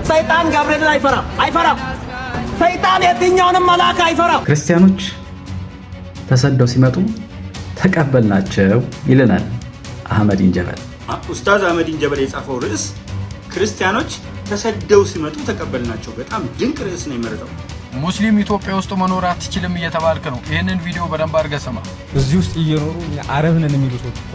ሰይጣን ገብርኤልን አይፈራም። ሰይጣን የትኛውንም መልአክ አይፈራም። ክርስቲያኖች ተሰደው ሲመጡ ተቀበልናቸው ይለናል አህመዲን ጀበል። ኡስታዝ አህመዲን ጀበል የጻፈው ርዕስ ክርስቲያኖች ተሰደው ሲመጡ ተቀበልናቸው። በጣም ድንቅ ርዕስ ነው የመረጠው። ሙስሊም ኢትዮጵያ ውስጥ መኖር አትችልም እየተባልክ ነው። ይሄንን ቪዲዮ በደንብ አድርገህ ስማ። እዚህ ውስጥ እየኖሩ አረብ ነን የሚሉ ሰዎች እኮ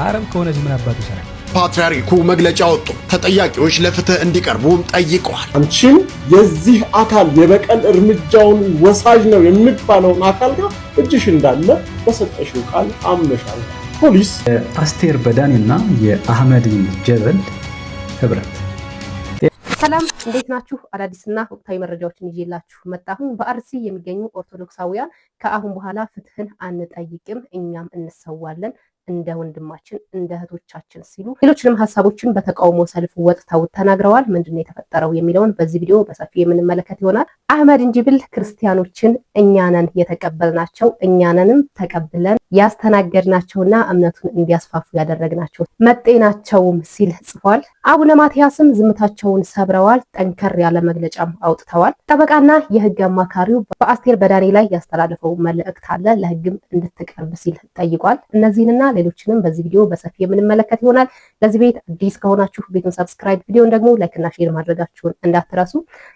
አረብ ከሆነስ ምን አባቱ ይሰራል? ፓትርያርኩ መግለጫ ወጡ። ተጠያቂዎች ለፍትህ እንዲቀርቡም ጠይቀዋል። አንቺም የዚህ አካል የበቀል እርምጃውን ወሳጅ ነው የሚባለውን አካል ጋር እጅሽ እንዳለ በሰጠሽው ቃል አምነሻል። ፖሊስ አስቴር በዳኔና የአህመዲን ጀበል ህብረት። ሰላም እንዴት ናችሁ? አዳዲስና ወቅታዊ መረጃዎችን ይዤላችሁ መጣሁ። በአርሲ የሚገኙ ኦርቶዶክሳውያን ከአሁን በኋላ ፍትህን አንጠይቅም፣ እኛም እንሰዋለን እንደ ወንድማችን እንደ እህቶቻችን ሲሉ ሌሎችንም ሀሳቦችን በተቃውሞ ሰልፍ ወጥተው ተናግረዋል። ምንድነው የተፈጠረው የሚለውን በዚህ ቪዲዮ በሰፊው የምንመለከት ይሆናል። አህመዲን ጀበል ክርስቲያኖችን እኛነን የተቀበልናቸው እኛነንም ተቀብለን ያስተናገድናቸውና እምነቱን እንዲያስፋፉ ያደረግናቸው መጤናቸውም ሲል ጽፏል። አቡነ ማትያስም ዝምታቸውን ሰብረዋል። ጠንከር ያለ መግለጫም አውጥተዋል። ጠበቃና የህግ አማካሪው በአስቴር በዳኔ ላይ ያስተላለፈው መልእክት አለ፣ ለህግም እንድትቀርብ ሲል ጠይቋል። እነዚህንና ሌሎችንም በዚህ ቪዲዮ በሰፊ የምንመለከት ይሆናል። ለዚህ ቤት አዲስ ከሆናችሁ ቤቱን ሰብስክራይብ፣ ቪዲዮን ደግሞ ላይክና ሼር ማድረጋችሁን እንዳትረሱ።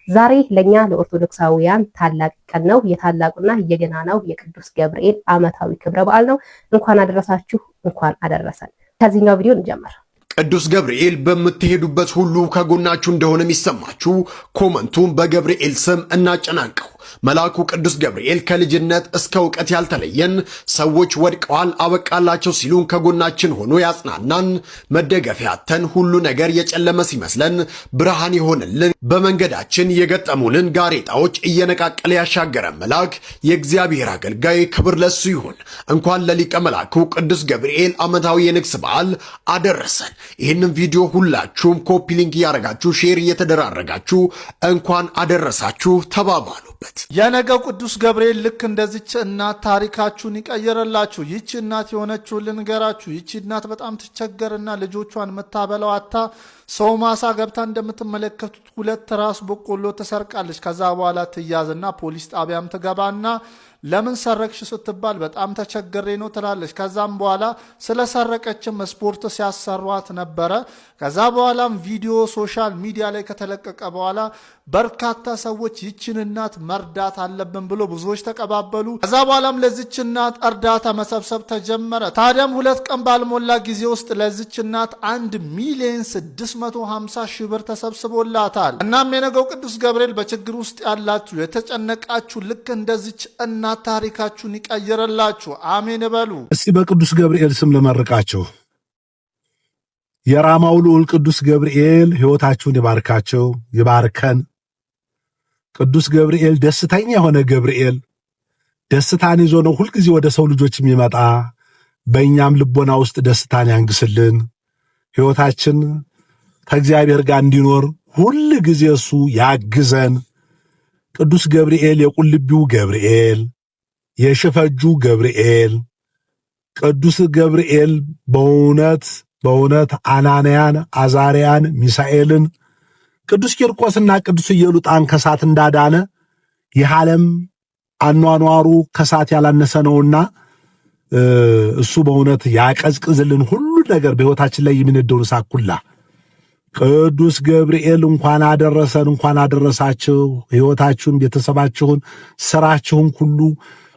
ዛሬ ለኛ ለኦርቶዶክሳውያን ታላቅ ቀን ነው። የታላቁና የገናናው የቅዱስ ገብርኤል ዓመታዊ ክብረ በዓል ነው። እንኳን አደረሳችሁ፣ እንኳን አደረሰን። ከዚህኛው ቪዲዮ እንጀምር። ቅዱስ ገብርኤል በምትሄዱበት ሁሉ ከጎናችሁ እንደሆነ የሚሰማችሁ ኮመንቱን በገብርኤል ስም እናጨናንቀው። መልአኩ ቅዱስ ገብርኤል ከልጅነት እስከ እውቀት ያልተለየን ሰዎች ወድቀዋል አበቃላቸው ሲሉን ከጎናችን ሆኖ ያጽናናን፣ መደገፊያ አጥተን ሁሉ ነገር የጨለመ ሲመስለን ብርሃን የሆነልን፣ በመንገዳችን የገጠሙንን ጋሬጣዎች እየነቃቀለ ያሻገረን መልአክ የእግዚአብሔር አገልጋይ ክብር ለሱ ይሁን። እንኳን ለሊቀ መልአኩ ቅዱስ ገብርኤል ዓመታዊ የንግስ በዓል አደረሰን። ይህንን ቪዲዮ ሁላችሁም ኮፒ ሊንክ እያደረጋችሁ ሼር እየተደራረጋችሁ እንኳን አደረሳችሁ ተባባሉበት። የነገው ቅዱስ ገብርኤል ልክ እንደዚች እናት ታሪካችሁን ይቀየረላችሁ። ይቺ እናት የሆነችውን ልንገራችሁ። ይቺ እናት በጣም ትቸገርና ልጆቿን የምታበላው አታ ሰው ማሳ ገብታ እንደምትመለከቱት 2 ራስ በቆሎ ትሰርቃለች። ከዛ በኋላ ትያዝና ፖሊስ ጣቢያም ትገባና ለምን ሰረቅሽ ስትባል በጣም ተቸግሬ ነው ትላለች። ከዛም በኋላ ስለሰረቀችም ስፖርት ሲያሰሯት ነበረ። ከዛ በኋላም ቪዲዮ ሶሻል ሚዲያ ላይ ከተለቀቀ በኋላ በርካታ ሰዎች ይችን እናት መርዳት አለብን ብሎ ብዙዎች ተቀባበሉ። ከዛ በኋላም ለዚች እናት እርዳታ መሰብሰብ ተጀመረ። ታዲያም 2 ቀን ባልሞላ ጊዜ ውስጥ ለዚች እናት 1,650,000 ብር ተሰብስቦላታል። እናም የነገው ቅዱስ ገብርኤል በችግር ውስጥ ያላችሁ የተጨነቃችሁ ልክ እንደዚች እናት ታሪካችሁን ይቀየረላችሁ። አሜን በሉ። እስቲ በቅዱስ ገብርኤል ስም ለመርቃችሁ። የራማው ልዑል ቅዱስ ገብርኤል ሕይወታችሁን ይባርካቸው ይባርከን። ቅዱስ ገብርኤል ደስተኛ የሆነ ገብርኤል ደስታን ይዞ ነው ሁልጊዜ ወደ ሰው ልጆች የሚመጣ። በእኛም ልቦና ውስጥ ደስታን ያንግስልን። ሕይወታችን ከእግዚአብሔር ጋር እንዲኖር ሁል ጊዜ እሱ ያግዘን። ቅዱስ ገብርኤል የቁልቢው ገብርኤል፣ የሽፈጁ ገብርኤል፣ ቅዱስ ገብርኤል በእውነት አናንያን፣ አዛርያን፣ ሚሳኤልን፣ ቅዱስ ቂርቆስና ቅዱስ ኢየሉጣን ከሳት እንዳዳነ ይህ ዓለም አኗኗሩ ከሳት ያላነሰ ነውና እሱ በእውነት ያቀዝቅዝልን ሁሉ ነገር በሕይወታችን ላይ የሚነደውን እሳት ሁላ። ቅዱስ ገብርኤል እንኳን አደረሰን፣ እንኳን አደረሳችሁ። ሕይወታችሁን፣ ቤተሰባችሁን፣ ስራችሁን ሁሉ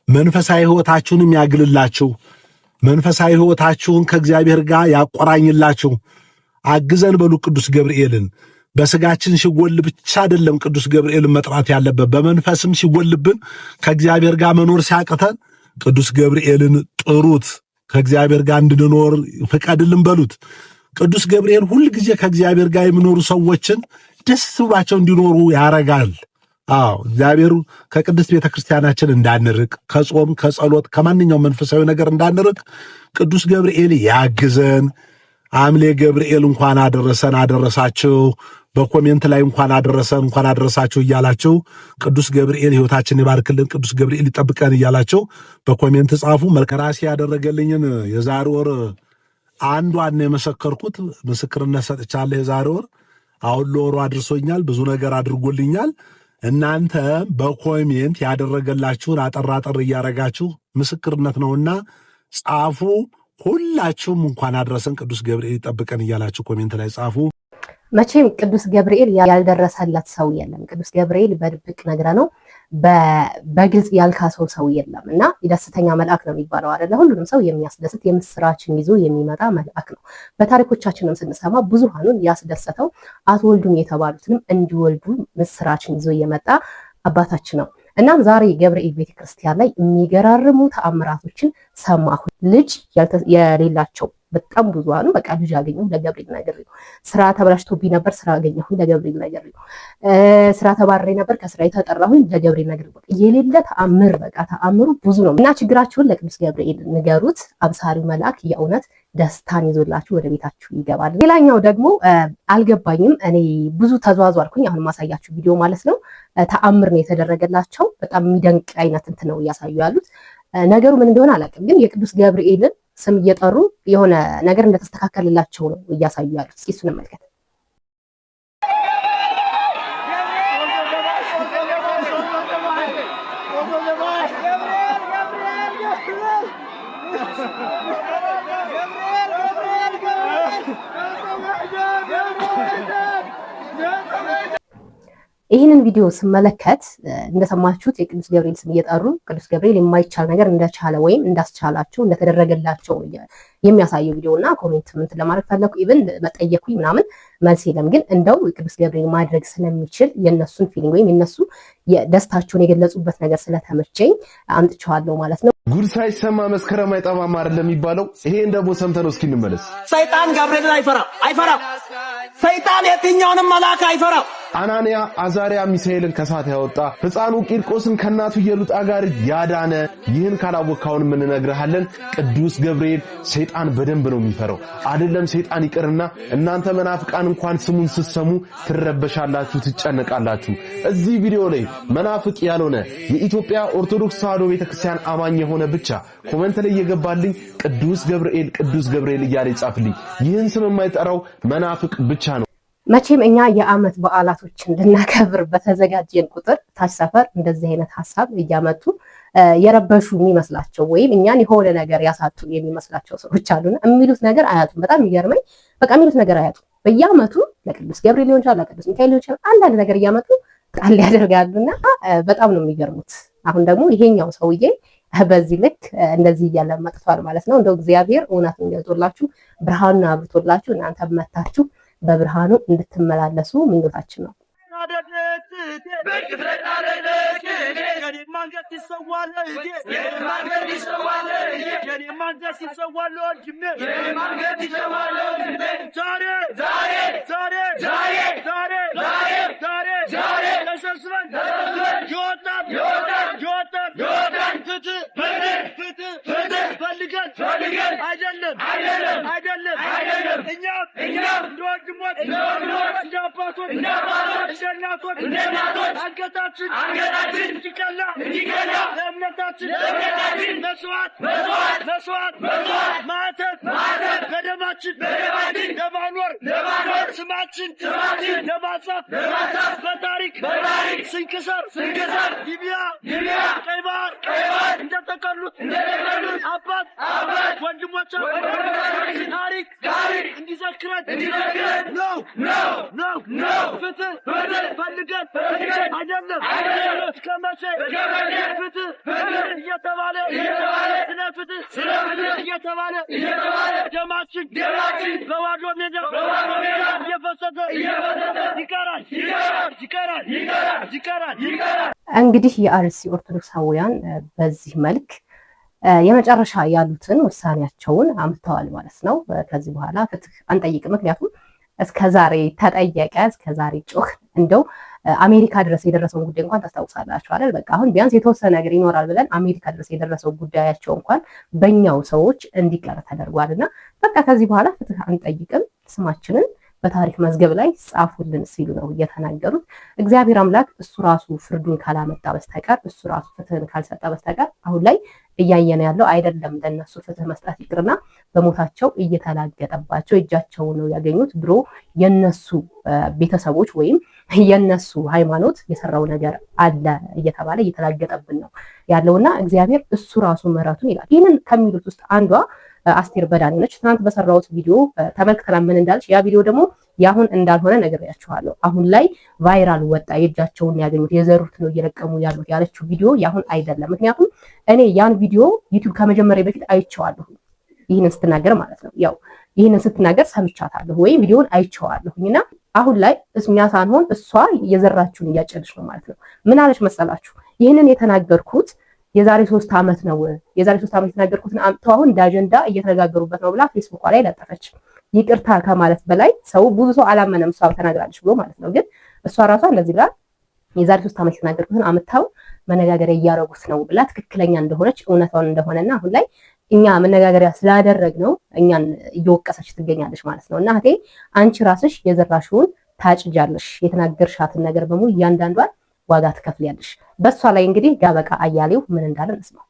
መንፈሳዊ ሕይወታችሁንም ያግልላችሁ። መንፈሳዊ ሕይወታችሁን ከእግዚአብሔር ጋር ያቆራኝላችሁ። አግዘን በሉ ቅዱስ ገብርኤልን። በስጋችን ሲጎል ብቻ አይደለም ቅዱስ ገብርኤልን መጥራት ያለበት፣ በመንፈስም ሲጎልብን ከእግዚአብሔር ጋር መኖር ሲያቅተን ቅዱስ ገብርኤልን ጥሩት። ከእግዚአብሔር ጋር እንድንኖር ፍቀድልን በሉት። ቅዱስ ገብርኤል ሁል ጊዜ ከእግዚአብሔር ጋር የሚኖሩ ሰዎችን ደስ ብሏቸው እንዲኖሩ ያረጋል። እግዚአብሔር ከቅድስት ቤተክርስቲያናችን እንዳንርቅ፣ ከጾም ከጸሎት ከማንኛውም መንፈሳዊ ነገር እንዳንርቅ ቅዱስ ገብርኤል ያግዘን። አምሌ ገብርኤል እንኳን አደረሰን አደረሳችሁ። በኮሜንት ላይ እንኳን አደረሰን እንኳን አደረሳችሁ እያላችሁ ቅዱስ ገብርኤል ሕይወታችንን ይባርክልን፣ ቅዱስ ገብርኤል ይጠብቀን እያላችሁ በኮሜንት ጻፉ። መልከራሲ ያደረገልኝን የዛሬ ወር አንዷን የመሰከርኩት ምስክርነት ሰጥቻለሁ። የዛሬ ወር አሁን ለወሩ አድርሶኛል፣ ብዙ ነገር አድርጎልኛል። እናንተ በኮሜንት ያደረገላችሁን አጠር እያረጋችሁ ምስክርነት ነውና ጻፉ። ሁላችሁም እንኳን አድረሰን ቅዱስ ገብርኤል ይጠብቀን እያላችሁ ኮሜንት ላይ ጻፉ። መቼም ቅዱስ ገብርኤል ያልደረሰለት ሰው የለም። ቅዱስ ገብርኤል በድብቅ ነግረ ነው በግልጽ ያልካሰው ሰው የለም እና የደስተኛ መልአክ ነው የሚባለው አይደለ? ሁሉንም ሰው የሚያስደስት የምስራችን ይዞ የሚመጣ መልአክ ነው። በታሪኮቻችንም ስንሰማ ብዙሃኑን ያስደሰተው አትወልዱም የተባሉትንም እንዲወልዱ ምስራችን ይዞ የመጣ አባታችን ነው። እናም ዛሬ ገብርኤል ቤተክርስቲያን ላይ የሚገራርሙ ተአምራቶችን ሰማሁ። ልጅ የሌላቸው በጣም ብዙሃኑ በቃ ልጅ አገኘሁ ለገብርኤል ነግሬው፣ ስራ ተበላሽቶብኝ ነበር ስራ አገኘሁ ለገብርኤል ነግሬው፣ ስራ ተባረሬ ነበር ከስራ የተጠራሁኝ ለገብርኤል ነግሬው። የሌለ ተአምር በቃ ተአምሩ ብዙ ነው እና ችግራችሁን ለቅዱስ ገብርኤል ንገሩት። አብሳሪው መልአክ የእውነት ደስታን ይዞላችሁ ወደ ቤታችሁ ይገባል። ሌላኛው ደግሞ አልገባኝም፣ እኔ ብዙ ተዟዟርኩኝ። አሁን ማሳያችሁ ቪዲዮ ማለት ነው። ተአምር ነው የተደረገላቸው። በጣም የሚደንቅ አይነት እንትን ነው እያሳዩ ያሉት። ነገሩ ምን እንደሆነ አላውቅም፣ ግን የቅዱስ ገብርኤልን ስም እየጠሩ የሆነ ነገር እንደተስተካከለላቸው ነው እያሳዩ ያሉት። እስኪ እሱን እንመልከት። ይህንን ቪዲዮ ስመለከት እንደሰማችሁት የቅዱስ ገብርኤል ስም እየጠሩ ቅዱስ ገብርኤል የማይቻል ነገር እንደቻለ ወይም እንዳስቻላቸው እንደተደረገላቸው የሚያሳየው ቪዲዮ እና ኮሜንት እንትን ለማድረግ ፈለኩ። ኢቭን መጠየኩኝ ምናምን መልስ የለም። ግን እንደው ቅዱስ ገብርኤል ማድረግ ስለሚችል የነሱን ፊሊንግ ወይም የነሱ ደስታቸውን የገለጹበት ነገር ስለተመቸኝ አምጥቼዋለሁ ማለት ነው። ጉድ ሳይሰማ መስከረም አይጠባም አይደለም የሚባለው። ይሄን ደግሞ ሰምተን እስኪ እንመለስ። ሰይጣን ገብርኤልን አይፈራም። ሰይጣን የትኛውንም መልአክ አይፈራም። አናንያ አዛሪያ ሚሳኤልን ከሳት ያወጣ ሕፃኑ ቂርቆስን ከናቱ ኢየሉጣ ጋር ያዳነ ይህን ካላወቅካውን ምን ነግረሃለን? ቅዱስ ገብርኤል ሰይጣን በደንብ ነው የሚፈራው። አይደለም ሰይጣን ይቅርና እናንተ መናፍቃን እንኳን ስሙን ስትሰሙ ትረበሻላችሁ፣ ትጨነቃላችሁ። እዚህ ቪዲዮ ላይ መናፍቅ ያልሆነ የኢትዮጵያ ኦርቶዶክስ ተዋሕዶ ቤተክርስቲያን አማኝ የሆነ ብቻ ኮሜንት ላይ የገባልኝ ቅዱስ ገብርኤል እያለ ይጻፍልኝ። ይህን ስም የማይጠራው መናፍቅ ብቻ ነው። መቼም እኛ የዓመት በዓላቶችን ልናከብር በተዘጋጀን ቁጥር ታች ሰፈር እንደዚህ አይነት ሀሳብ እያመጡ የረበሹ የሚመስላቸው ወይም እኛን የሆነ ነገር ያሳጡ የሚመስላቸው ሰዎች አሉና የሚሉት ነገር አያጡም። በጣም የሚገርመኝ በቃ የሚሉት ነገር አያጡም። በየዓመቱ ለቅዱስ ገብርኤል ሊሆን ይችላል፣ ለቅዱስ ሚካኤል ሊሆን ይችላል፣ አንዳንድ ነገር እያመጡ ቃል ያደርጋሉና በጣም ነው የሚገርሙት። አሁን ደግሞ ይሄኛው ሰውዬ በዚህ ልክ እንደዚህ እያለ መጥቷል ማለት ነው። እንደው እግዚአብሔር እውነቱን ገልጦላችሁ ብርሃኑን አብርቶላችሁ እናንተ መታችሁ በብርሃኑ እንድትመላለሱ ምኞታችን ነው። አንገታችን እንዲቀላ ለእምነታችን መስዋዕት ማተብ በደማችን ለማኖር ስማችን ለማጻፍ በታሪክ ስንክሳር ሊቢያ ቀይ ባህር እንደተቀሉት አባት ወንድሞቻችን ታሪክ እንዲዘክረን ነው ፍትህ ፈልገን አይደለም እስከ መቼ ፍትህ እየተባለ ስለ ፍትህ እየተባለ ደማችን በባዶ ሜዳ እየፈሰሰ ይቀራል። እንግዲህ የአርሲ ኦርቶዶክሳውያን በዚህ መልክ የመጨረሻ ያሉትን ውሳኔያቸውን አምጥተዋል ማለት ነው። ከዚህ በኋላ ፍትህ አንጠይቅም። ምክንያቱም እስከዛሬ ተጠየቀ፣ እስከዛሬ ጮህ እንደው አሜሪካ ድረስ የደረሰውን ጉዳይ እንኳን ታስታውሳላችሁ አይደል? በቃ አሁን ቢያንስ የተወሰነ ነገር ይኖራል ብለን አሜሪካ ድረስ የደረሰው ጉዳያቸው እንኳን በእኛው ሰዎች እንዲቀር ተደርጓልና በቃ ከዚህ በኋላ ፍትህ አንጠይቅም፣ ስማችንን በታሪክ መዝገብ ላይ ጻፉልን ሲሉ ነው የተናገሩት። እግዚአብሔር አምላክ እሱ ራሱ ፍርዱን ካላመጣ በስተቀር እሱ ራሱ ፍትህን ካልሰጠ በስተቀር አሁን ላይ እያየነ ያለው አይደለም ለነሱ ፍትህ መስጠት ይቅርና በሞታቸው እየተላገጠባቸው እጃቸው ነው ያገኙት። ድሮ የነሱ ቤተሰቦች ወይም የነሱ ሃይማኖት የሰራው ነገር አለ እየተባለ እየተላገጠብን ነው ያለውና እግዚአብሔር እሱ ራሱ ምሕረቱን ይላል። ይህንን ከሚሉት ውስጥ አንዷ አስቴር በዳኔ ነች። ትናንት በሰራሁት ቪዲዮ ተመልክተናል ምን እንዳለች። ያ ቪዲዮ ደግሞ ያሁን እንዳልሆነ ነግሬያችኋለሁ። አሁን ላይ ቫይራል ወጣ። የእጃቸውን ያገኙት የዘሩት ነው እየለቀሙ ያሉት ያለችው ቪዲዮ ያሁን አይደለም። ምክንያቱም እኔ ያን ቪዲዮ ዩቲዩብ ከመጀመሪያ በፊት አይቼዋለሁ። ይህንን ስትናገር ማለት ነው። ያው ይህንን ስትናገር ሰምቻታለሁ ወይም ቪዲዮውን አይቼዋለሁኝና አሁን ላይ እኛ ሳንሆን እሷ የዘራችውን እያጨደች ነው ማለት ነው። ምን አለች መሰላችሁ? ይህንን የተናገርኩት የዛሬ 3 ዓመት ነው። የዛሬ 3 ዓመት የተናገርኩትን አምጥተው አሁን እንደ አጀንዳ እየተነጋገሩበት ነው ብላ ፌስቡክ ላይ ለጠፈች። ይቅርታ ከማለት በላይ ሰው ብዙ ሰው አላመነም እሷ ተናግራለች ብሎ ማለት ነው። ግን እሷ ራሷ እንደዚህ ብላ የዛሬ 3 ዓመት የተናገርኩትን አምጥተው መነጋገሪያ እያረጉት ነው ብላ ትክክለኛ እንደሆነች እውነታውን እንደሆነና አሁን ላይ እኛ መነጋገሪያ ስላደረግ ነው እኛን እየወቀሰች ትገኛለች ማለት ነው። እና እህቴ አንቺ ራስሽ የዘራሽውን ታጭጃለሽ። የተናገርሻትን ነገር በሙሉ እያንዳንዷን ዋጋ ትከፍያለሽ። በሷ ላይ እንግዲህ ጋበቃ አያሌው ምን እንዳለ እንስማው።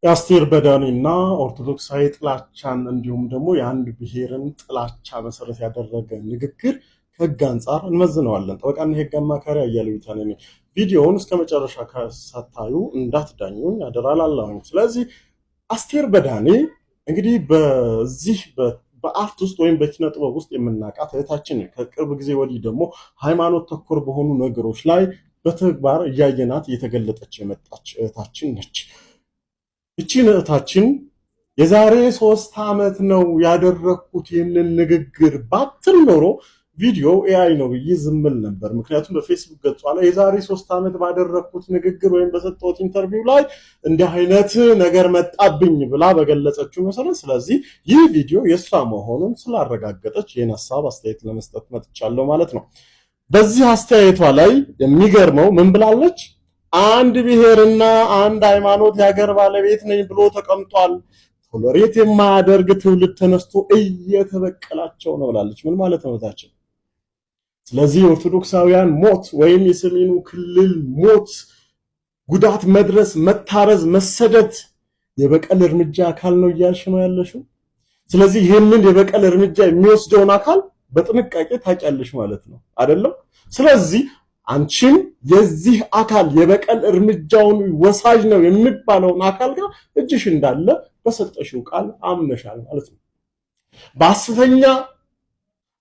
የአስቴር በዳኔና ኦርቶዶክሳዊ ጥላቻን እንዲሁም ደግሞ የአንድ ብሔርን ጥላቻ መሰረት ያደረገ ንግግር ከህግ አንጻር እንመዝነዋለን። ጠበቃና የህግ አማካሪ አያሌው ቢታኔ ነኝ። ቪዲዮውን እስከ መጨረሻ ሳታዩ እንዳትዳኙኝ አደራላለሁ። ስለዚህ አስቴር በዳኔ እንግዲህ በዚህ በአርት ውስጥ ወይም በኪነ ጥበብ ውስጥ የምናውቃት እህታችን፣ ከቅርብ ጊዜ ወዲህ ደግሞ ሃይማኖት ተኮር በሆኑ ነገሮች ላይ በተግባር እያየናት እየተገለጠች የመጣች እህታችን ነች። እቺን እህታችን የዛሬ 3 ዓመት ነው ያደረኩት ይህንን ንግግር ባትል ኖሮ ቪዲዮ ኤአይ ነው ብዬ ዝምል ነበር። ምክንያቱም በፌስቡክ ገጿ ላይ የዛሬ 3 ዓመት ባደረኩት ንግግር ወይም በሰጠሁት ኢንተርቪው ላይ እንዲህ አይነት ነገር መጣብኝ ብላ በገለጸችው መሰረት፣ ስለዚህ ይህ ቪዲዮ የእሷ መሆኑን ስላረጋገጠች ይህን ሀሳብ አስተያየት ለመስጠት መጥቻለሁ ማለት ነው። በዚህ አስተያየቷ ላይ የሚገርመው ምን ብላለች? አንድ ብሔርና አንድ ሃይማኖት የሀገር ባለቤት ነኝ ብሎ ተቀምጧል። ቶለሬት የማያደርግ ትውልድ ተነስቶ እየተበቀላቸው ነው ብላለች። ምን ማለት ነው ታችን? ስለዚህ የኦርቶዶክሳውያን ሞት ወይም የሰሜኑ ክልል ሞት፣ ጉዳት መድረስ፣ መታረዝ፣ መሰደድ የበቀል እርምጃ አካል ነው እያልሽ ነው ያለሽው። ስለዚህ ይህንን የበቀል እርምጃ የሚወስደውን አካል በጥንቃቄ ታውቂያለሽ ማለት ነው አይደለም? ስለዚህ አንቺም የዚህ አካል የበቀል እርምጃውን ወሳጅ ነው የሚባለውን አካል ጋር እጅሽ እንዳለ በሰጠሽው ቃል አምነሻል ማለት ነው።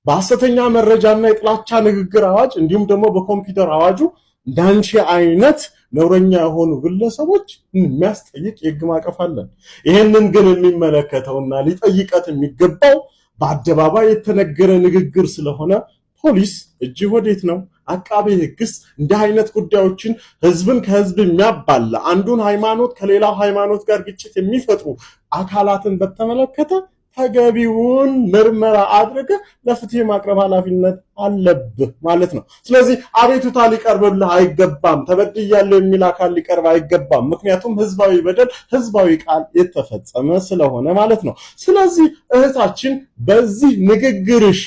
በሐሰተኛ መረጃና የጥላቻ ንግግር አዋጅ እንዲሁም ደግሞ በኮምፒውተር አዋጁ እንዳንቺ አይነት ነውረኛ የሆኑ ግለሰቦች የሚያስጠይቅ የህግ ማዕቀፍ አለን። ይሄንን ግን የሚመለከተውና ሊጠይቀት የሚገባው በአደባባይ የተነገረ ንግግር ስለሆነ ፖሊስ እጅ ወዴት ነው? አቃቤ ህግስ እንዲህ አይነት ጉዳዮችን ህዝብን ከህዝብ የሚያባላ አንዱን ሃይማኖት ከሌላው ሃይማኖት ጋር ግጭት የሚፈጥሩ አካላትን በተመለከተ ተገቢውን ምርመራ አድርገ ለፍትህ ማቅረብ ኃላፊነት አለብህ ማለት ነው። ስለዚህ አቤቱታ ሊቀርብልህ አይገባም። ተበድያለሁ የሚል አካል ሊቀርብ አይገባም። ምክንያቱም ህዝባዊ በደል፣ ህዝባዊ ቃል የተፈጸመ ስለሆነ ማለት ነው። ስለዚህ እህታችን በዚህ ንግግርሽ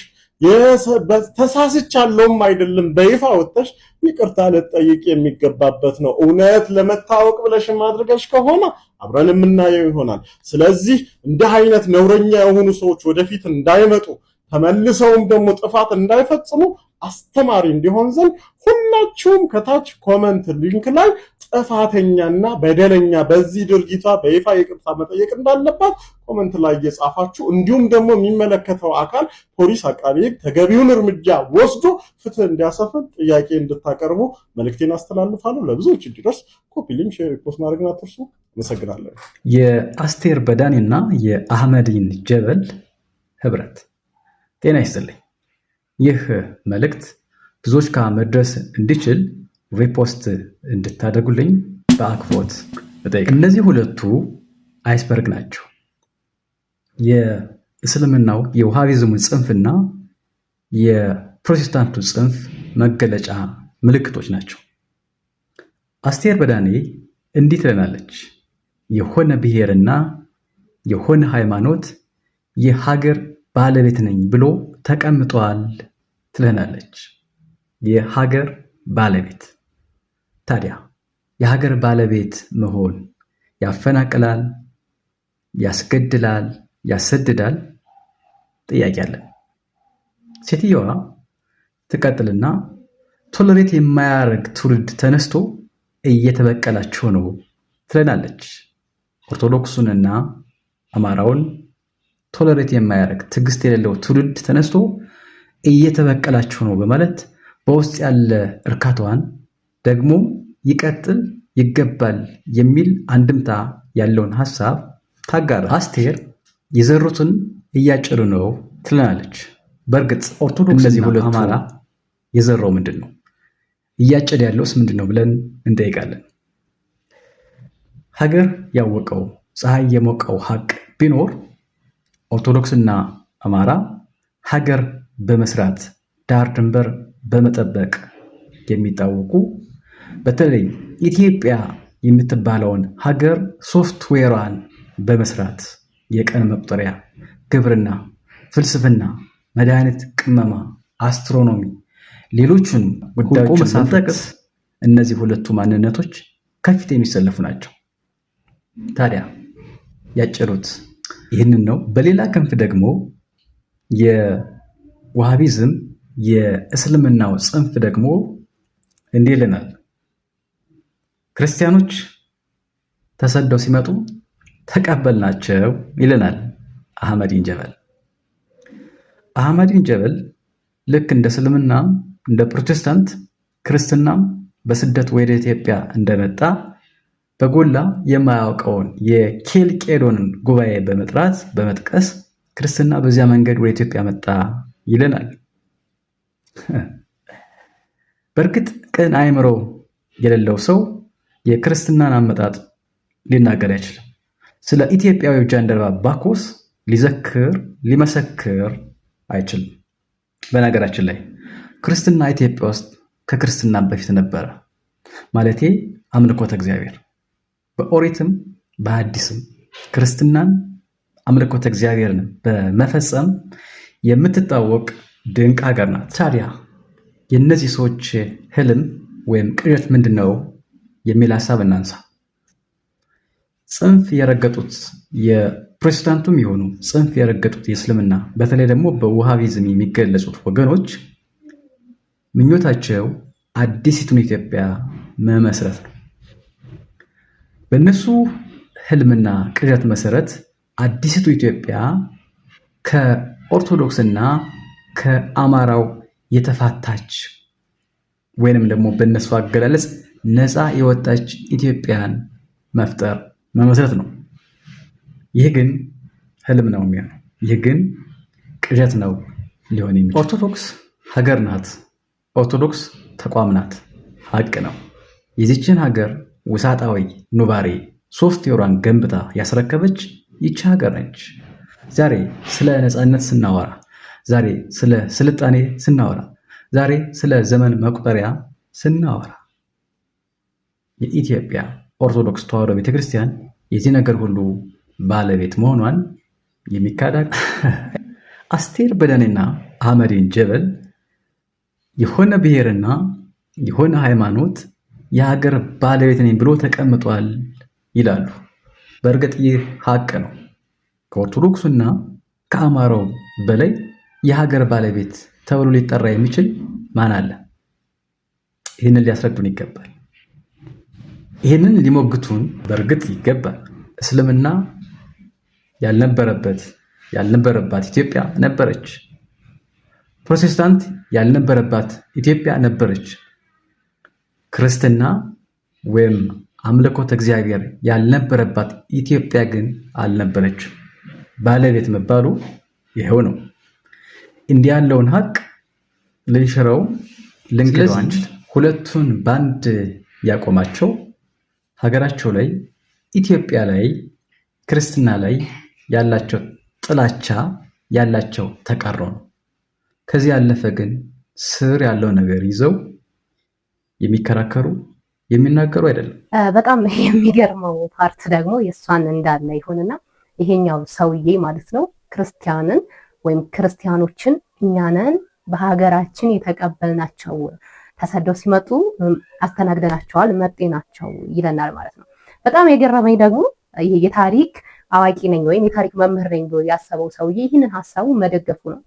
ተሳስቻለሁም አይደለም በይፋ ወጥተሽ ይቅርታ ልትጠይቅ የሚገባበት ነው። እውነት ለመታወቅ ብለሽ ማድረግሽ ከሆነ አብረን የምናየው ይሆናል። ስለዚህ እንዲህ አይነት ነውረኛ የሆኑ ሰዎች ወደፊት እንዳይመጡ ተመልሰውም ደግሞ ጥፋት እንዳይፈጽሙ አስተማሪ እንዲሆን ዘንድ ሁላችሁም ከታች ኮመንት ሊንክ ላይ ጥፋተኛና በደለኛ በዚህ ድርጊቷ በይፋ ይቅርታ መጠየቅ እንዳለባት ኮመንት ላይ እየጻፋችሁ እንዲሁም ደግሞ የሚመለከተው አካል ፖሊስ፣ አቃቤ ሕግ ተገቢውን እርምጃ ወስዶ ፍትህ እንዲያሰፍን ጥያቄ እንድታቀርቡ መልእክቴን አስተላልፋለሁ። ለብዙዎች እንዲደርስ ኮፒ ሊንክ፣ ሼር፣ ፖስት ማድረግ አትርሱ። አመሰግናለሁ። የአስቴር በዳኔና የአህመዲን ጀበል ህብረት። ጤና ይስጥልኝ። ይህ መልእክት ብዙዎች ጋር መድረስ እንዲችል ሪፖስት እንድታደርጉልኝ በአክብሮት እጠይቅ። እነዚህ ሁለቱ አይስበርግ ናቸው። የእስልምናው የውሃቢዝሙ ጽንፍና የፕሮቴስታንቱ ጽንፍ መገለጫ ምልክቶች ናቸው። አስቴር በዳኔ እንዲህ ትለናለች። የሆነ ብሔርና የሆነ ሃይማኖት የሀገር ባለቤት ነኝ ብሎ ተቀምጧል ትለናለች። የሀገር ባለቤት። ታዲያ የሀገር ባለቤት መሆን ያፈናቅላል፣ ያስገድላል፣ ያሰድዳል? ጥያቄ አለን። ሴትየዋ ትቀጥልና ቶለሬት የማያደርግ ትውልድ ተነስቶ እየተበቀላቸው ነው ትለናለች። ኦርቶዶክሱንና አማራውን ቶለሬት የማያደርግ ትዕግስት የሌለው ትውልድ ተነስቶ እየተበቀላቸው ነው በማለት በውስጥ ያለ እርካታዋን ደግሞ ይቀጥል ይገባል የሚል አንድምታ ያለውን ሐሳብ ታጋራ። አስቴር የዘሩትን እያጨዱ ነው ትለናለች። በእርግጥ ኦርቶዶክስ እነዚህ ሁለቱ አማራ የዘራው ምንድን ነው? እያጨደ ያለውስ ምንድን ነው ብለን እንጠይቃለን። ሀገር ያወቀው ፀሐይ የሞቀው ሀቅ ቢኖር ኦርቶዶክስና አማራ ሀገር በመስራት ዳር ድንበር በመጠበቅ የሚታወቁ በተለይ ኢትዮጵያ የምትባለውን ሀገር ሶፍትዌሯን በመስራት የቀን መቁጠሪያ፣ ግብርና፣ ፍልስፍና፣ መድኃኒት ቅመማ፣ አስትሮኖሚ፣ ሌሎቹን ጉዳዮች ሳንጠቅስ እነዚህ ሁለቱ ማንነቶች ከፊት የሚሰለፉ ናቸው። ታዲያ ያጨሩት ይህንን ነው። በሌላ ክንፍ ደግሞ የዋሃቢዝም የእስልምናው ጽንፍ ደግሞ እንዲህ ይለናል። ክርስቲያኖች ተሰደው ሲመጡ ተቀበልናቸው ይለናል አህመዲን ጀበል። አህመዲን ጀበል ልክ እንደ እስልምና እንደ ፕሮቴስታንት ክርስትናም በስደት ወደ ኢትዮጵያ እንደመጣ በጎላ የማያውቀውን የኬልቄዶንን ጉባኤ በመጥራት በመጥቀስ ክርስትና በዚያ መንገድ ወደ ኢትዮጵያ መጣ ይለናል። በእርግጥ ቅን አእምሮ የሌለው ሰው የክርስትናን አመጣጥ ሊናገር አይችልም። ስለ ኢትዮጵያዊው ጃንደረባ ባኮስ ሊዘክር ሊመሰክር አይችልም። በነገራችን ላይ ክርስትና ኢትዮጵያ ውስጥ ከክርስትና በፊት ነበረ። ማለቴ አምልኮተ እግዚአብሔር በኦሪትም በሐዲስም ክርስትናን አምልኮተ እግዚአብሔርን በመፈጸም የምትታወቅ ድንቅ ሀገር ናት። ታዲያ የእነዚህ ሰዎች ህልም ወይም ቅዠት ምንድን ነው የሚል ሀሳብ እናንሳ። ጽንፍ የረገጡት የፕሮቴስታንቱም የሆኑ ጽንፍ የረገጡት የእስልምና በተለይ ደግሞ በውሃቢዝም የሚገለጹት ወገኖች ምኞታቸው አዲሲቱን ኢትዮጵያ መመስረት ነው። በእነሱ ህልምና ቅዠት መሰረት አዲሲቱ ኢትዮጵያ ከኦርቶዶክስና ከአማራው የተፋታች ወይንም ደግሞ በእነሱ አገላለጽ ነፃ የወጣች ኢትዮጵያን መፍጠር መመስረት ነው። ይህ ግን ህልም ነው የሚሆነው። ይህ ግን ቅዠት ነው ሊሆን የሚችል። ኦርቶዶክስ ሀገር ናት። ኦርቶዶክስ ተቋም ናት። ሀቅ ነው። የዚችን ሀገር ውሳጣዊ ኑባሬ ሶፍትዌሯን ገንብታ ያስረከበች ይቺ ሀገር ነች። ዛሬ ስለ ነፃነት ስናወራ፣ ዛሬ ስለ ስልጣኔ ስናወራ፣ ዛሬ ስለ ዘመን መቁጠሪያ ስናወራ የኢትዮጵያ ኦርቶዶክስ ተዋሕዶ ቤተክርስቲያን የዚህ ነገር ሁሉ ባለቤት መሆኗን የሚካድ አስቴር በዳኔና አህመዲን ጀበል የሆነ ብሔርና የሆነ ሃይማኖት የሀገር ባለቤት ነኝ ብሎ ተቀምጧል ይላሉ። በእርግጥ ይህ ሀቅ ነው። ከኦርቶዶክሱና ከአማራው በላይ የሀገር ባለቤት ተብሎ ሊጠራ የሚችል ማን አለ? ይህንን ሊያስረዱን ይገባል። ይህንን ሊሞግቱን በእርግጥ ይገባል። እስልምና ያልነበረባት ኢትዮጵያ ነበረች። ፕሮቴስታንት ያልነበረባት ኢትዮጵያ ነበረች። ክርስትና ወይም አምልኮተ እግዚአብሔር ያልነበረባት ኢትዮጵያ ግን አልነበረችም። ባለቤት መባሉ ይሄው ነው። እንዲህ ያለውን ሀቅ ልንሽረው ልንክደው አንችልም። ሁለቱን ባንድ ያቆማቸው ሀገራቸው ላይ ኢትዮጵያ ላይ ክርስትና ላይ ያላቸው ጥላቻ ያላቸው ተቃርኖ ነው። ከዚህ ያለፈ ግን ስር ያለው ነገር ይዘው የሚከራከሩ የሚናገሩ አይደለም። በጣም የሚገርመው ፓርት ደግሞ የእሷን እንዳለ ይሁንና ይሄኛው ሰውዬ ማለት ነው ክርስቲያንን ወይም ክርስቲያኖችን እኛንን በሀገራችን የተቀበልናቸው ተሰደው ሲመጡ አስተናግደናቸዋል መጤ ናቸው ይለናል ማለት ነው። በጣም የገረመኝ ደግሞ የታሪክ አዋቂ ነኝ ወይም የታሪክ መምህር ነኝ ብሎ ያሰበው ሰውዬ ይህንን ሀሳቡ መደገፉ ነው።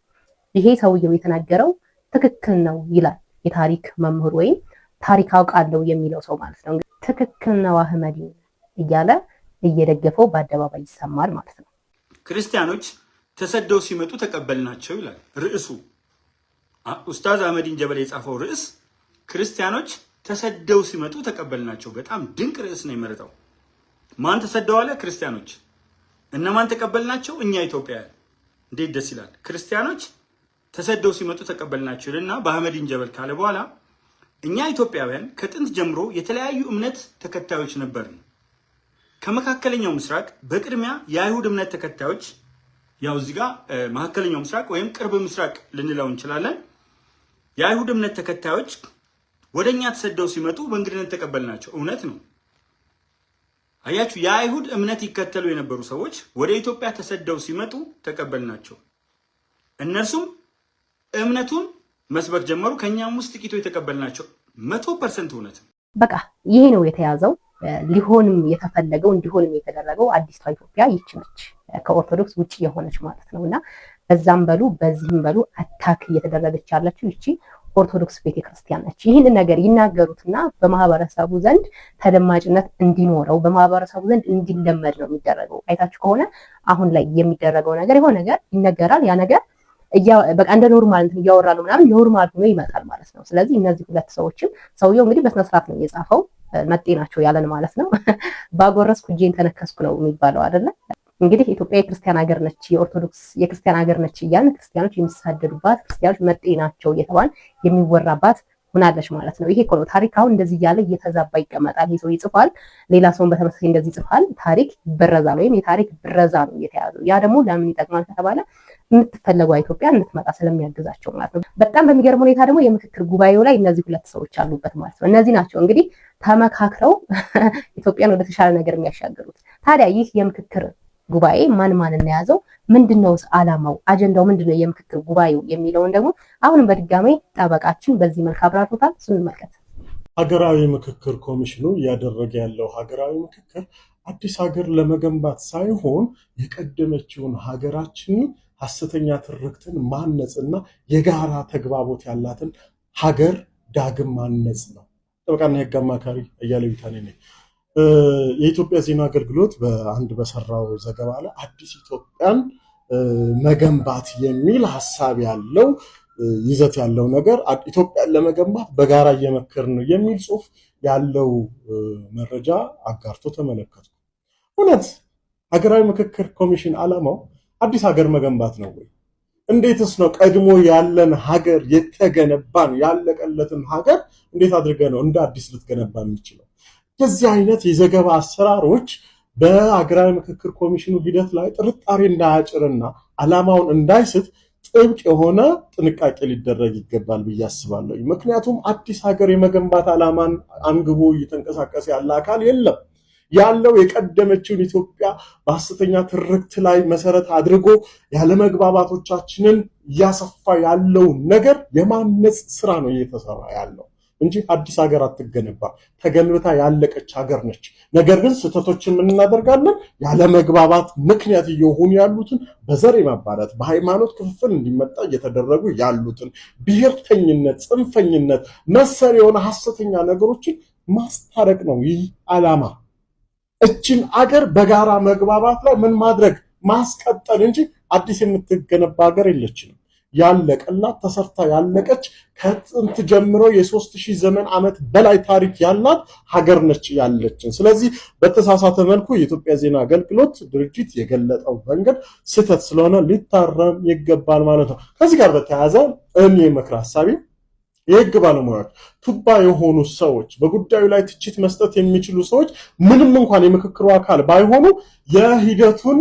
ይሄ ሰውዬው የተናገረው ትክክል ነው ይላል የታሪክ መምህር ወይም ታሪክ አውቃለሁ የሚለው ሰው ማለት ነው። ትክክል ነው አህመዲ እያለ እየደገፈው በአደባባይ ይሰማል ማለት ነው። ክርስቲያኖች ተሰደው ሲመጡ ተቀበልናቸው ይላል ርዕሱ። ኡስታዝ አህመዲን ጀበል የጻፈው ርዕስ ክርስቲያኖች ተሰደው ሲመጡ ተቀበልናቸው። በጣም ድንቅ ርዕስ ነው የመረጠው። ማን ተሰደው አለ? ክርስቲያኖች። እነማን ተቀበልናቸው? እኛ ኢትዮጵያውያን። እንዴት ደስ ይላል! ክርስቲያኖች ተሰደው ሲመጡ ተቀበልናቸው እና በአህመዲን ጀበል ካለ በኋላ እኛ ኢትዮጵያውያን ከጥንት ጀምሮ የተለያዩ እምነት ተከታዮች ነበርን። ከመካከለኛው ምስራቅ በቅድሚያ የአይሁድ እምነት ተከታዮች፣ ያው እዚህ ጋር መካከለኛው ምስራቅ ወይም ቅርብ ምስራቅ ልንለው እንችላለን። የአይሁድ እምነት ተከታዮች ወደኛ ተሰደው ሲመጡ በእንግድነት ተቀበልናቸው። እውነት ነው። አያችሁ፣ የአይሁድ እምነት ይከተሉ የነበሩ ሰዎች ወደ ኢትዮጵያ ተሰደው ሲመጡ ተቀበልናቸው። እነርሱም እምነቱን መስበክ ጀመሩ። ከኛም ውስጥ ጥቂቶች የተቀበልናቸው 100% እውነት። በቃ ይሄ ነው የተያዘው። ሊሆንም የተፈለገው እንዲሆንም የተደረገው አዲስቷ ኢትዮጵያ ይቺ ነች፣ ከኦርቶዶክስ ውጪ የሆነች ማለት ነውና በዛም በሉ በዚህም በሉ አታክ እየተደረገች ያለችው ይቺ ኦርቶዶክስ ቤተክርስቲያን ነች። ይህንን ነገር ይናገሩትና በማህበረሰቡ ዘንድ ተደማጭነት እንዲኖረው በማህበረሰቡ ዘንድ እንዲለመድ ነው የሚደረገው። አይታችሁ ከሆነ አሁን ላይ የሚደረገው ነገር የሆነ ነገር ይነገራል፣ ያ ነገር በቃ እንደ ኖርማል እንትን እያወራሉ ምናምን ኖርማል ሆኖ ይመጣል ማለት ነው። ስለዚህ እነዚህ ሁለት ሰዎችም ሰውየው እንግዲህ በስነ ስርዓት ነው የጻፈው፣ መጤ ናቸው ያለን ማለት ነው። ባጎረስኩ እጄን ተነከስኩ ነው የሚባለው አይደለ? እንግዲህ ኢትዮጵያ የክርስቲያን ሀገር ነች፣ የኦርቶዶክስ የክርስቲያን ሀገር ነች እያልን ክርስቲያኖች የሚሳደዱባት፣ ክርስቲያኖች መጤ ናቸው እየተባለ የሚወራባት ሆናለች ማለት ነው። ይሄ እኮ ነው ታሪክ። አሁን እንደዚህ እያለ እየተዛባ ይቀመጣል። ይሄ ሰው ይጽፋል፣ ሌላ ሰውን በተመሳሳይ እንደዚህ ይጽፋል። ታሪክ ይበረዛል ወይም የታሪክ ብረዛ ነው እየተያዘው። ያ ደግሞ ለምን ይጠቅማል ከተባለ የምትፈለገው ኢትዮጵያ እንድትመጣ ስለሚያግዛቸው ማለት ነው። በጣም በሚገርም ሁኔታ ደግሞ የምክክር ጉባኤው ላይ እነዚህ ሁለት ሰዎች አሉበት ማለት ነው። እነዚህ ናቸው እንግዲህ ተመካክረው ኢትዮጵያን ወደ ተሻለ ነገር የሚያሻገሩት። ታዲያ ይህ የምክክር ጉባኤ ማን እናያዘው? ምንድነው ዓላማው? አጀንዳው ምንድነው? የምክክር ጉባኤው የሚለውን ደግሞ አሁንም በድጋሚ ጠበቃችን በዚህ መልክ አብራርቶታል። እሱን እንመልከት። ሀገራዊ ምክክር ኮሚሽኑ እያደረገ ያለው ሀገራዊ ምክክር አዲስ ሀገር ለመገንባት ሳይሆን የቀደመችውን ሀገራችንን ሐሰተኛ ትርክትን ማነጽና የጋራ ተግባቦት ያላትን ሀገር ዳግም ማነጽ ነው። ጠበቃና የህግ አማካሪ አያሌው ቢታኔ ነኝ። የኢትዮጵያ ዜና አገልግሎት በአንድ በሰራው ዘገባ ላይ አዲስ ኢትዮጵያን መገንባት የሚል ሀሳብ ያለው ይዘት ያለው ነገር ኢትዮጵያን ለመገንባት በጋራ እየመከርን ነው የሚል ጽሑፍ ያለው መረጃ አጋርቶ ተመለከቱ። እውነት ሀገራዊ ምክክር ኮሚሽን ዓላማው አዲስ ሀገር መገንባት ነው ወይ? እንዴትስ ነው ቀድሞ ያለን ሀገር የተገነባን ያለቀለትን ሀገር እንዴት አድርገ ነው እንደ አዲስ ልትገነባ የሚችለው? የዚህ አይነት የዘገባ አሰራሮች በሀገራዊ ምክክር ኮሚሽኑ ሂደት ላይ ጥርጣሬ እንዳያጭርና ዓላማውን እንዳይስት ጥብቅ የሆነ ጥንቃቄ ሊደረግ ይገባል ብዬ አስባለሁ። ምክንያቱም አዲስ ሀገር የመገንባት ዓላማን አንግቦ እየተንቀሳቀሰ ያለ አካል የለም። ያለው የቀደመችውን ኢትዮጵያ በሐሰተኛ ትርክት ላይ መሰረት አድርጎ ያለመግባባቶቻችንን እያሰፋ ያለው ነገር የማነጽ ስራ ነው እየተሰራ ያለው እንጂ አዲስ ሀገር አትገነባ። ተገንብታ ያለቀች ሀገር ነች። ነገር ግን ስህተቶችን ምን እናደርጋለን? ያለመግባባት ምክንያት እየሆኑ ያሉትን በዘር የማባላት በሃይማኖት ክፍፍል እንዲመጣ እየተደረጉ ያሉትን ብሔርተኝነት፣ ጽንፈኝነት መሰል የሆነ ሐሰተኛ ነገሮችን ማስታረቅ ነው ይህ ዓላማ። እችን አገር በጋራ መግባባት ላይ ምን ማድረግ ማስቀጠል እንጂ አዲስ የምትገነባ ሀገር የለችንም። ያለቀላት ተሰርታ ያለቀች ከጥንት ጀምሮ የ3000 ዘመን ዓመት በላይ ታሪክ ያላት ሀገር ነች ያለችን። ስለዚህ በተሳሳተ መልኩ የኢትዮጵያ ዜና አገልግሎት ድርጅት የገለጠው መንገድ ስህተት ስለሆነ ሊታረም ይገባል ማለት ነው። ከዚህ ጋር በተያያዘ እኔ ምክር ሐሳቤ የህግ ባለሙያዎች ቱባ የሆኑ ሰዎች በጉዳዩ ላይ ትችት መስጠት የሚችሉ ሰዎች ምንም እንኳን የምክክሩ አካል ባይሆኑ የሂደቱን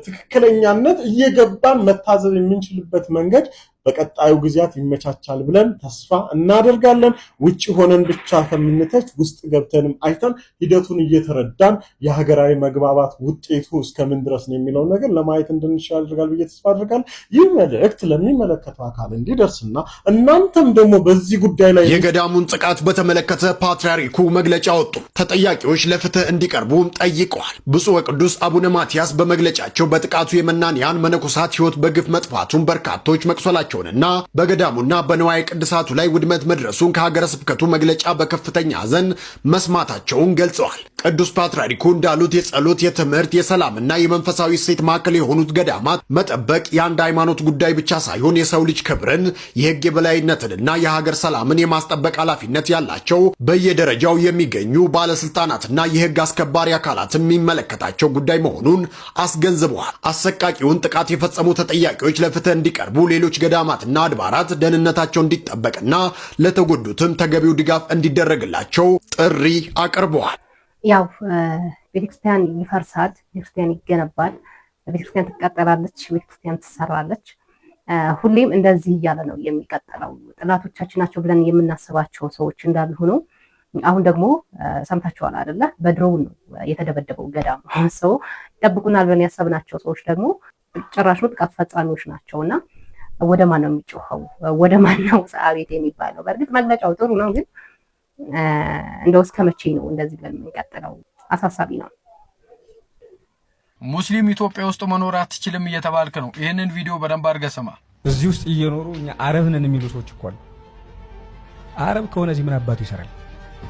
ትክክለኛነት እየገባን መታዘብ የምንችልበት መንገድ በቀጣዩ ጊዜያት ይመቻቻል ብለን ተስፋ እናደርጋለን። ውጭ ሆነን ብቻ ከምንተች ውስጥ ገብተንም አይተን ሂደቱን እየተረዳን የሀገራዊ መግባባት ውጤቱ እስከምን ድረስ ነው የሚለውን ነገር ለማየት እንድንችል ያደርጋል ብዬ ተስፋ አድርጋለሁ። ይህ መልእክት ለሚመለከተው አካል እንዲደርስና እናንተም ደግሞ በዚህ ጉዳይ ላይ የገዳሙን ጥቃት በተመለከተ ፓትርያርኩ መግለጫ ወጡ። ተጠያቂዎች ለፍትህ እንዲቀርቡም ጠይቀዋል። ብፁዕ ወቅዱስ አቡነ ማትያስ በመግለጫቸው በጥቃቱ የመናንያን መነኮሳት ሕይወት በግፍ መጥፋቱን በርካቶች መቁሰላቸውንና በገዳሙና በንዋየ ቅድሳቱ ላይ ውድመት መድረሱን ከሀገረ ስብከቱ መግለጫ በከፍተኛ ሐዘን መስማታቸውን ገልጸዋል። ቅዱስ ፓትርያርኩ እንዳሉት የጸሎት፣ የትምህርት፣ የሰላምና የመንፈሳዊ እሴት ማዕከል የሆኑት ገዳማት መጠበቅ የአንድ ሃይማኖት ጉዳይ ብቻ ሳይሆን የሰው ልጅ ክብርን፣ የሕግ የበላይነትንና የሀገር ሰላምን የማስጠበቅ ኃላፊነት ያላቸው በየደረጃው የሚገኙ ባለስልጣናትና የሕግ አስከባሪ አካላትን የሚመለከታቸው ጉዳይ መሆኑን አስገንዝበዋል። አሰቃቂውን ጥቃት የፈጸሙ ተጠያቂዎች ለፍትህ እንዲቀርቡ፣ ሌሎች ገዳማትና አድባራት ደህንነታቸው እንዲጠበቅና ለተጎዱትም ተገቢው ድጋፍ እንዲደረግላቸው ጥሪ አቅርበዋል። ያው ቤተክርስቲያን ይፈርሳል፣ ቤተክርስቲያን ይገነባል፣ ቤተክርስቲያን ትቀጠላለች፣ ቤተክርስቲያን ትሰራለች። ሁሌም እንደዚህ እያለ ነው የሚቀጥለው። ጠላቶቻችን ናቸው ብለን የምናስባቸው ሰዎች እንዳሉ ሆኖ አሁን ደግሞ ሰምታችኋል አይደለ? በድሮውን ነው የተደበደበው ገዳም። ሰው ይጠብቁናል ብለን ያሰብናቸው ሰዎች ደግሞ ጭራሽ ጥቃት ፈጻሚዎች ናቸውና ወደ ማን ነው የሚጮኸው? ወደ ማን ነው ጸአቤት የሚባለው? በእርግጥ መግለጫው ጥሩ ነው፣ ግን እንደው እስከ መቼ ነው እንደዚህ ብለን የሚቀጥለው? አሳሳቢ ነው። ሙስሊም ኢትዮጵያ ውስጥ መኖር አትችልም እየተባልክ ነው። ይህንን ቪዲዮ በደንብ አድርገህ ስማ። እዚህ ውስጥ እየኖሩ እኛ አረብ ነን የሚሉ ሰዎች እኮ አሉ። አረብ ከሆነ እዚህ ምን አባቱ ይሰራል?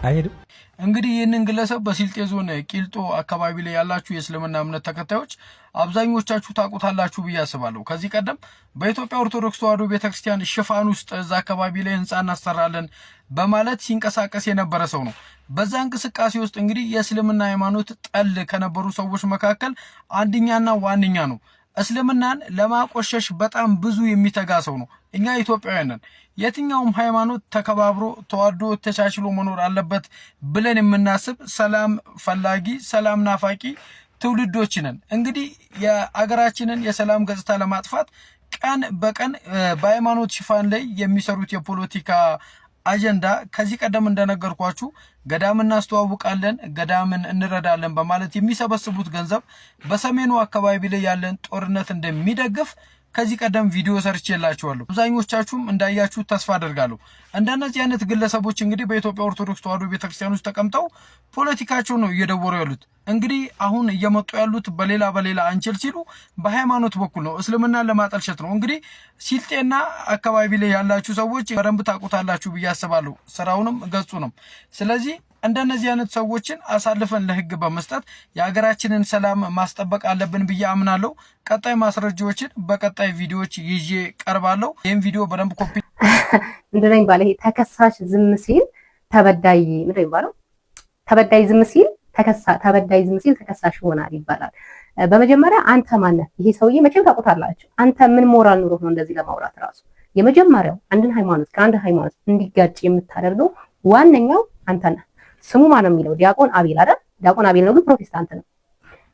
አይሄድም። እንግዲህ ይህንን ግለሰብ በስልጤ ዞን ቂልጦ አካባቢ ላይ ያላችሁ የእስልምና እምነት ተከታዮች አብዛኞቻችሁ ታውቁታላችሁ ብዬ አስባለሁ። ከዚህ ቀደም በኢትዮጵያ ኦርቶዶክስ ተዋሕዶ ቤተክርስቲያን ሽፋን ውስጥ እዛ አካባቢ ላይ ህንፃ እናሰራለን በማለት ሲንቀሳቀስ የነበረ ሰው ነው። በዛ እንቅስቃሴ ውስጥ እንግዲህ የእስልምና ሃይማኖት ጠል ከነበሩ ሰዎች መካከል አንደኛና ዋነኛ ነው። እስልምናን ለማቆሸሽ በጣም ብዙ የሚተጋ ሰው ነው። እኛ ኢትዮጵያውያን ነን። የትኛውም ሃይማኖት ተከባብሮ ተዋዶ ተቻችሎ መኖር አለበት ብለን የምናስብ ሰላም ፈላጊ፣ ሰላም ናፋቂ ትውልዶች ነን። እንግዲህ የአገራችንን የሰላም ገጽታ ለማጥፋት ቀን በቀን በሃይማኖት ሽፋን ላይ የሚሰሩት የፖለቲካ አጀንዳ ከዚህ ቀደም እንደነገርኳችሁ ገዳም እናስተዋውቃለን፣ ገዳምን እንረዳለን በማለት የሚሰበስቡት ገንዘብ በሰሜኑ አካባቢ ላይ ያለን ጦርነት እንደሚደግፍ ከዚህ ቀደም ቪዲዮ ሰርቼላችኋለሁ። አብዛኞቻችሁም እንዳያችሁ ተስፋ አደርጋለሁ። እንደነዚህ አይነት ግለሰቦች እንግዲህ በኢትዮጵያ ኦርቶዶክስ ተዋሕዶ ቤተክርስቲያን ውስጥ ተቀምጠው ፖለቲካቸው ነው እየደወሩ ያሉት። እንግዲህ አሁን እየመጡ ያሉት በሌላ አንችል ሲሉ በሃይማኖት በኩል ነው፣ እስልምናን ለማጠልሸት ነው። እንግዲህ ሲልጤና አካባቢ ላይ ያላችሁ ሰዎች በደንብ ታውቁታላችሁ ብዬ አስባለሁ፣ ስራውንም ገጹንም። ስለዚህ እንደነዚህ አይነት ሰዎችን አሳልፈን ለህግ በመስጠት የሀገራችንን ሰላም ማስጠበቅ አለብን ብዬ አምናለሁ። ቀጣይ ማስረጃዎችን በቀጣይ ቪዲዮዎች ይዤ ቀርባለሁ። ይህም ቪዲዮ በደንብ ኮፒ እንደነኝ ባለ ተከሳሽ ዝም ሲል ተበዳይ ምንድነው የሚባለው? ተበዳይ ዝም ሲል ተከሳሽ ይሆናል ይባላል። በመጀመሪያ አንተ ማነህ? ይሄ ሰውዬ መቼም ታውቁታላችሁ። አንተ ምን ሞራል ኑሮህ ነው እንደዚህ ለማውራት? ራሱ የመጀመሪያው አንድን ሃይማኖት ከአንድ ሃይማኖት እንዲጋጭ የምታደርገው ዋነኛው አንተ ነህ። ስሙ ማን ነው የሚለው? ዲያቆን አቤል አይደል? ዲያቆን አቤል ነው፣ ግን ፕሮቴስታንት ነው።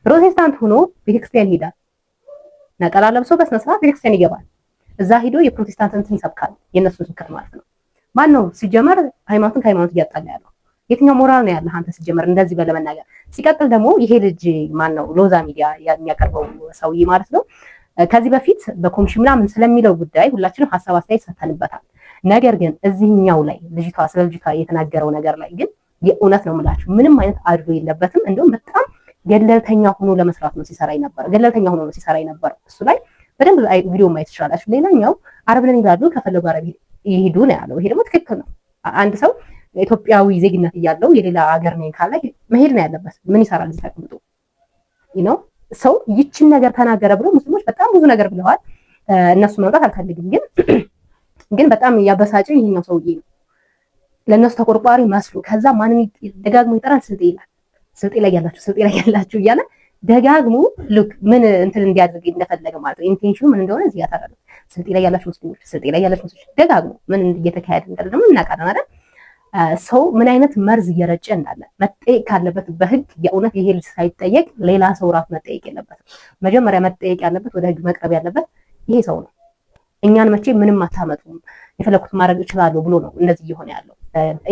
ፕሮቴስታንት ሆኖ ቤተክርስቲያን ይሄዳል። ነጠላ ለብሶ በስነ ስርዓት ቤተክርስቲያን ይገባል። እዛ ሄዶ የፕሮቴስታንትን እንትን ይሰብካል። የነሱ ስብከት ማለት ነው። ማን ነው ሲጀመር ሃይማኖትን ከሃይማኖት እያጣላ ያለው? የትኛው ሞራል ነው ያለህ አንተ ሲጀመር እንደዚህ በለመናገር? ሲቀጥል ደግሞ ይሄ ልጅ ማን ነው ሎዛ ሚዲያ የሚያቀርበው ሰውዬ ማለት ነው። ከዚህ በፊት በኮሚሽን ምናምን ስለሚለው ጉዳይ ሁላችንም ሀሳብ አስተያየት ሰጥተንበታል። ነገር ግን እዚህኛው ላይ ስለ ልጅቷ የተናገረው ነገር ላይ ግን የእውነት ነው የምላችሁ ምንም አይነት አድሎ የለበትም። እንደውም በጣም ገለልተኛ ሆኖ ለመስራት ነው ሲሰራ የነበረው። እሱ ላይ በደንብ ቪዲዮ ማየት ትችላላችሁ። ሌላኛው አረብ ነን ይላሉ፣ ከፈለጉ አረብ ይሄዱ ነው ያለው። ይሄ ደግሞ ትክክል ነው። አንድ ሰው ኢትዮጵያዊ ዜግነት እያለው የሌላ ሀገር ነኝ ካለ መሄድ ነው ያለበት። ምን ይሰራል እዚህ ተቀምጦ? ሰው ይችን ነገር ተናገረ ብሎ ሙስሊሞች በጣም ብዙ ነገር ብለዋል። እነሱ መምጣት አልፈልግም፣ ግን በጣም ያበሳጨው ይሄኛው ሰውዬ ነው። ለነሱ ተቆርቋሪ መስሎ ከዛ ማንን ደጋግሞ ይጠራል? ስልጤ ይላል። ስልጤ ላይ ያላችሁ እያለ ደጋግሞ ልክ ምን እንትን እንዲያደርግ እንደፈለገ ማለት ነው። ኢንቴንሽኑ ምን እንደሆነ እዚህ ያታራሉ። ስልጤ ላይ ያላችሁ ሙስሊሞች ደጋግሞ ምን እየተካሄደ እንዳለ ደግሞ እናውቃለን አይደል? ሰው ምን አይነት መርዝ እየረጨ እንዳለ መጠየቅ ካለበት በህግ የእውነት ይሄ ልጅ ሳይጠየቅ ሌላ ሰው ራሱ መጠየቅ የለበትም። መጀመሪያ መጠየቅ ያለበት ወደ ህግ መቅረብ ያለበት ይሄ ሰው ነው። እኛን መቼ ምንም አታመጡም የፈለኩት ማድረግ እችላለሁ ብሎ ነው እንደዚህ እየሆነ ያለው።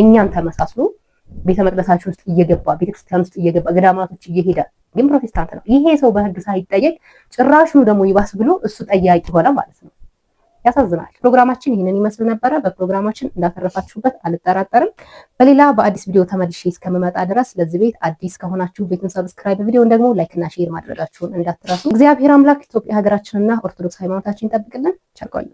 እኛን ተመሳስሎ ቤተ መቅደሳችን ውስጥ እየገባ ቤተክርስቲያን ውስጥ እየገባ ገዳማቶች እየሄደ ግን ፕሮቴስታንት ነው። ይሄ ሰው በህግ ሳይጠየቅ ጭራሹ ደግሞ ይባስ ብሎ እሱ ጠያቂ ሆነ ማለት ነው። ያሳዝናል። ፕሮግራማችን ይህንን ይመስል ነበረ። በፕሮግራማችን እንዳተረፋችሁበት አልጠራጠርም። በሌላ በአዲስ ቪዲዮ ተመልሼ እስከምመጣ ድረስ ለዚህ ቤት አዲስ ከሆናችሁ ቤቱን ሰብስክራይብ፣ ቪዲዮን ደግሞ ላይክ እና ሼር ማድረጋችሁን እንዳትረሱ። እግዚአብሔር አምላክ ኢትዮጵያ ሀገራችንና ኦርቶዶክስ ሃይማኖታችን ይጠብቅልን። ቸር ቆዩ።